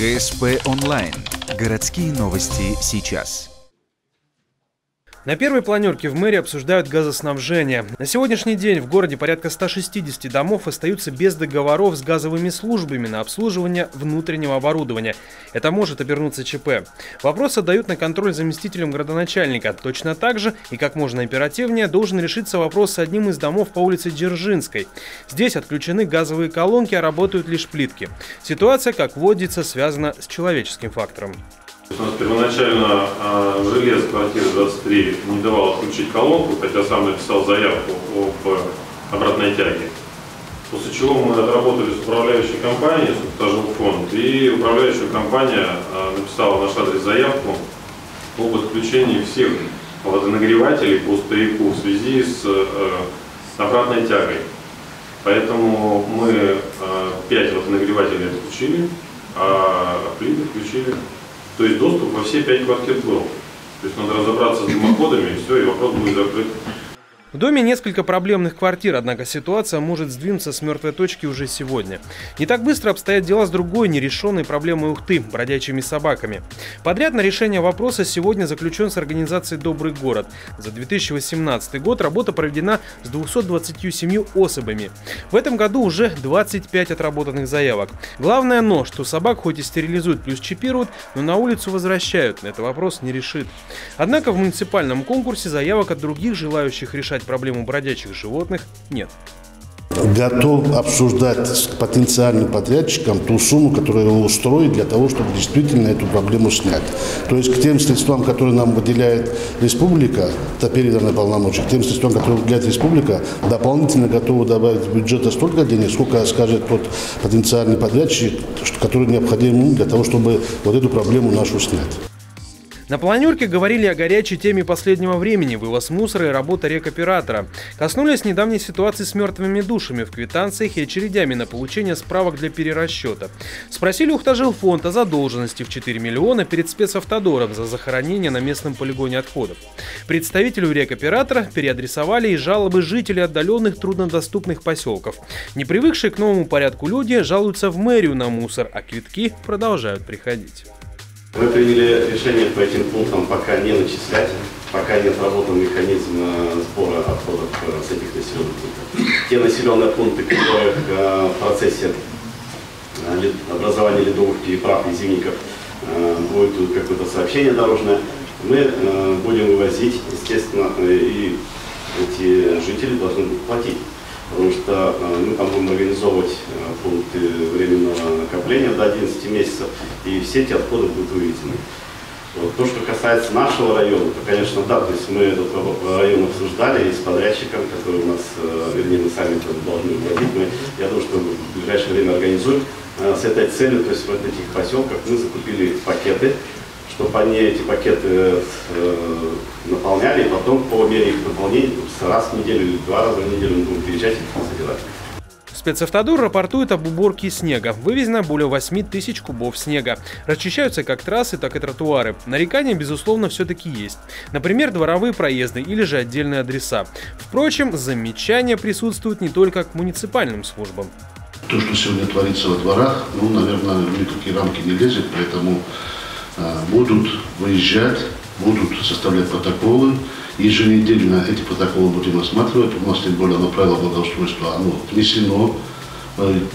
ГСП онлайн. Городские новости сейчас. На первой планерке в мэрии обсуждают газоснабжение. На сегодняшний день в городе порядка 160 домов остаются без договоров с газовыми службами на обслуживание внутреннего оборудования. Это может обернуться ЧП. Вопрос отдают на контроль заместителям градоначальника. Точно так же и как можно оперативнее должен решиться вопрос с одним из домов по улице Дзержинской. Здесь отключены газовые колонки, а работают лишь плитки. Ситуация, как водится, связана с человеческим фактором. У нас первоначально жилец квартиры 23 не давал отключить колонку, хотя сам написал заявку об обратной тяге. После чего мы отработали с управляющей компанией, с Жилфонд, и управляющая компания написала наш адрес заявку об отключении всех водонагревателей по стояку в связи с обратной тягой. Поэтому мы 5 водонагревателей отключили, а плиты включили. То есть доступ во все 5 квартир был. То есть надо разобраться с дымоходами, и все, и вопрос будет закрыт. В доме несколько проблемных квартир, однако ситуация может сдвинуться с мертвой точки уже сегодня. Не так быстро обстоят дела с другой нерешенной проблемой Ухты – бродячими собаками. Подряд на решение вопроса сегодня заключен с организацией «Добрый город». За 2018 год работа проведена с 227 особями. В этом году уже 25 отработанных заявок. Главное но, что собак хоть и стерилизуют плюс чипируют, но на улицу возвращают. Это вопрос не решит. Однако в муниципальном конкурсе заявок от других желающих решать проблему бродячих животных нет. Готов обсуждать с потенциальным подрядчиком ту сумму, которую его устроит для того, чтобы действительно эту проблему снять. То есть к тем средствам, которые нам выделяет республика, это переданные полномочия, к тем средствам, которые выделяет республика, дополнительно готовы добавить в бюджет столько денег, сколько скажет тот потенциальный подрядчик, который необходим для того, чтобы вот эту проблему нашу снять. На планерке говорили о горячей теме последнего времени – вывоз мусора и работа рекоператора. Коснулись недавней ситуации с мертвыми душами в квитанциях и очередями на получение справок для перерасчета. Спросили у Жилфонд о задолженности в 4 миллиона перед спецавтодором за захоронение на местном полигоне отходов. Представителю рекоператора переадресовали и жалобы жителей отдаленных труднодоступных поселков. Не привыкшие к новому порядку люди жалуются в мэрию на мусор, а квитки продолжают приходить. Мы приняли решение по этим пунктам пока не начислять, пока не отработан механизм сбора отходов с этих населенных пунктов. Те населенные пункты, которые в процессе образования ледовых переправ и зимников будет какое-то сообщение дорожное, мы будем вывозить, естественно, и эти жители должны будут платить. Потому что мы там будем организовывать пункты временного накопления до 11 месяцев, и все эти отходы будут вывезены. Вот. То, что касается нашего района, то, конечно, да, то есть мы этот район обсуждали и с подрядчиком, который у нас, вернее, мы сами должны вводить. Я думаю, что в ближайшее время организуем с этой целью, то есть в этих поселках мы закупили пакеты, чтобы они эти пакеты наполняли, и потом по мере их наполнения раз в неделю или 2 раза в неделю мы будем приезжать и собирать. Спецавтодор рапортует об уборке снега. Вывезено более 8 тысяч кубов снега. Расчищаются как трассы, так и тротуары. Нарекания, безусловно, все-таки есть. Например, дворовые проезды или же отдельные адреса. Впрочем, замечания присутствуют не только к муниципальным службам. То, что сегодня творится во дворах, наверное, никакие рамки не лезет, поэтому будут выезжать, будут составлять протоколы. Еженедельно эти протоколы будем осматривать. У нас, тем более, на правила благоустройства оно внесено.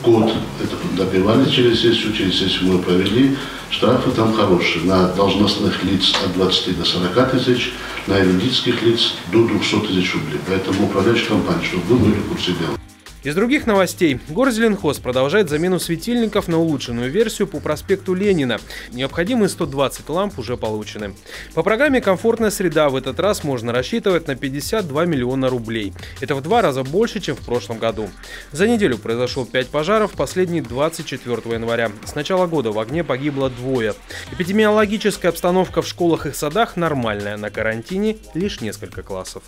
Год это добивали через сессию мы провели. Штрафы там хорошие. На должностных лиц от 20 до 40 тысяч, на юридических лиц до 200 тысяч рублей. Поэтому управляющая компания, чтобы вы были в курсе дела. Из других новостей. Горзеленхоз продолжает замену светильников на улучшенную версию по проспекту Ленина. Необходимые 120 ламп уже получены. По программе «Комфортная среда» в этот раз можно рассчитывать на 52 миллиона рублей. Это в 2 раза больше, чем в прошлом году. За неделю произошло 5 пожаров, последний 24 января. С начала года в огне погибло 2. Эпидемиологическая обстановка в школах и садах нормальная, на карантине лишь несколько классов.